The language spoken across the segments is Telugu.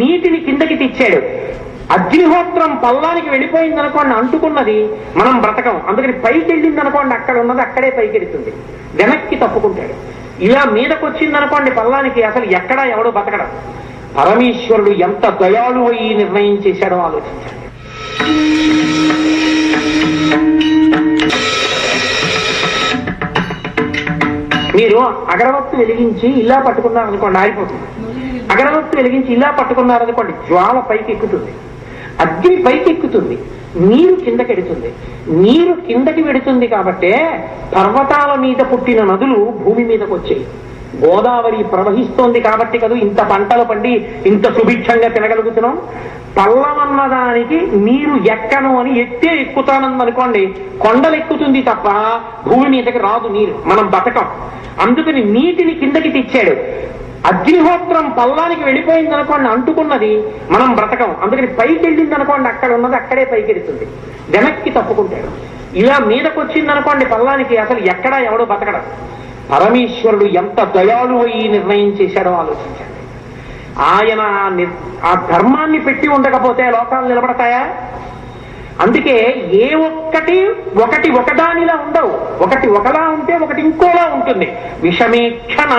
నీటిని కిందకి తెచ్చాడు. అగ్నిహోత్రం పల్లానికి వెళ్ళిపోయింది అనుకోండి, అంటుకున్నది, మనం బ్రతకం. అందుకని పైకి వెళ్ళింది అనుకోండి, అక్కడ ఉన్నది అక్కడే పైకి వెళుతుంది, వెనక్కి తప్పుకుంటాడు. ఇలా మీదకు వచ్చింది అనుకోండి పల్లానికి, అసలు ఎక్కడా ఎవడో బతకడం. పరమేశ్వరుడు ఎంత దయాళు అయి నిర్ణయం చేశాడో ఆలోచించండి. మీరు అగరవత్తు వెలిగించి ఇలా పట్టుకున్నారనుకోండి, ఆరిపోతుంది. అగరవత్తు వెలిగించి ఇలా పట్టుకున్నారనుకోండి, జ్వాల పైకి ఎక్కుతుంది, అగ్ని పైకి ఎక్కుతుంది, నీరు కిందకి వెడుతుంది. నీరు కిందకి వెడుతుంది కాబట్టే పర్వతాల మీద పుట్టిన నదులు భూమి మీదకి వచ్చాయి. గోదావరి ప్రవహిస్తోంది కాబట్టి కదా ఇంత పంటలు పండి ఇంత సుభిక్షంగా తినగలుగుతున్నాం. పల్లమన్నదానికి నీరు ఎక్కను అని ఎత్తే ఎక్కుతాననుకోండి, కొండలు ఎక్కుతుంది తప్ప భూమి మీదకి రాదు నీరు, మనం బతకం. అందుకని నీటిని కిందకి తెచ్చాడు. అగ్నిహోత్రం పల్లానికి వెళ్ళిపోయింది అనుకోండి, అంటుకున్నది, మనం బ్రతకం. అందుకని పైకి వెళ్ళింది అనుకోండి, అక్కడ ఉన్నది అక్కడే పైకి వెళుతుంది, వెనక్కి తప్పుకుంటాడు. ఇలా మీదకు వచ్చింది అనుకోండి పల్లానికి, అసలు ఎక్కడా ఎవడో బతకడం. పరమేశ్వరుడు ఎంత దయాళు అయి నిర్ణయం చేశాడో ఆలోచించండి. ఆయన ఆ ధర్మాన్ని పెట్టి ఉండకపోతే లోకాలు నిలబడతాయా? అందుకే ఏ ఒకటి ఒకదానిలా ఉండవు. ఒకటి ఒకలా ఉంటే ఒకటి ఇంకోలా ఉంటుంది. విషమేక్షణ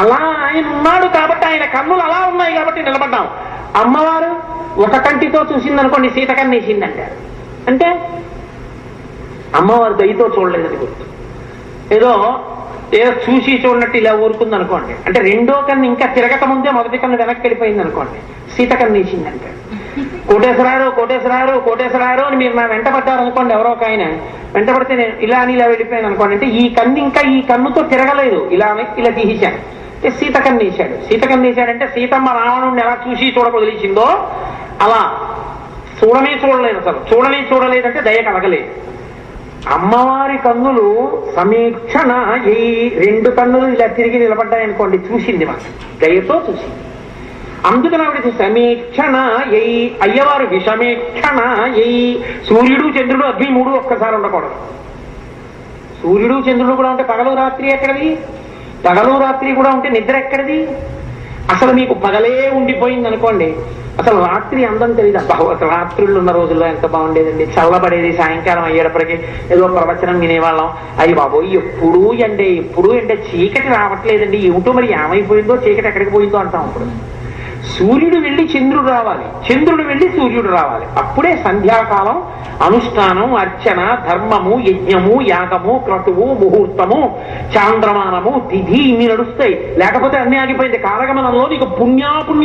అలా ఆయన ఉన్నాడు కాబట్టి, ఆయన కన్నులు అలా ఉన్నాయి కాబట్టి నిలబడ్డాం. అమ్మవారు ఒక కంటితో చూసిందనుకోండి, సీత కన్నేసిందంటే అంటే అమ్మవారు దయతో చూడలేదని గుర్తు. ఏదో చూసి చూడనట్టు ఇలా ఊరుకుంది అనుకోండి, అంటే రెండో కన్ను ఇంకా తిరగక ముందే మొదటి కన్ను వెనక్కి వెళ్ళిపోయింది అనుకోండి, సీత కన్నేసిందంటే. కోటేశ్వరారు అని మీరు నా వెంట పడ్డారు అనుకోండి, ఎవరో ఒక ఆయన వెంటబడితే నేను ఇలా అని ఇలా వెళ్ళిపోయాను అనుకోండి, అంటే ఈ కన్ను ఇంకా ఈ కన్నుతో తిరగలేదు, ఇలా తీసేశాను, సీత కన్నేశాడు. సీత కన్నేశాడంటే సీతమ్మ రావణుడిని ఎలా చూసి చూడకొదిలేసిందో అలా చూడలేదు. అసలు చూడలేదంటే దయ కలగలేదు. అమ్మవారి కన్నులు సమీక్షణ, ఈ రెండు కన్నులు ఇలా తిరిగి నిలబడ్డాయనుకోండి, చూసింది మనం, దయతో చూసింది. అందుకని ఆవిడ సమీక్షణ అయ్యవారు విషమేక్షణ. సూర్యుడు చంద్రుడు అగ్ని మూడు ఒక్కసారి ఉండకూడదు. సూర్యుడు చంద్రుడు కూడా ఉంటే పగలు రాత్రి ఎక్కడిది? పగలు రాత్రి కూడా ఉంటే నిద్ర ఎక్కడిది? అసలు మీకు పగలే ఉండిపోయింది అనుకోండి, అసలు రాత్రి అందం తెలియదు. అసలు రాత్రులు ఉన్న రోజుల్లో ఎంత బాగుండేదండి, చల్లబడేది. సాయంకాలం అయ్యేటప్పటికి ఏదో ప్రవచనం వినేవాళ్ళం. అయ్యి బాబోయ్ ఎప్పుడు ఎండే చీకటి రావట్లేదండి, ఏమిటో మరి ఏమైపోయిందో, చీకటి ఎక్కడికి పోయిందో అంటాం. అప్పుడు సూర్యుడు వెళ్ళి చంద్రుడు రావాలి, చంద్రుడు వెళ్ళి సూర్యుడు రావాలి. అప్పుడే సంధ్యాకాలం అనుష్ఠానం, అర్చన, ధర్మము, యజ్ఞము, యాగము, క్రతువు, ముహూర్తము, చాంద్రమానము, తిథి ఇన్ని నడుస్తాయి. లేకపోతే అన్ని ఆగిపోయింది. కాలగమనంలో నీకు పుణ్యాపుణ్య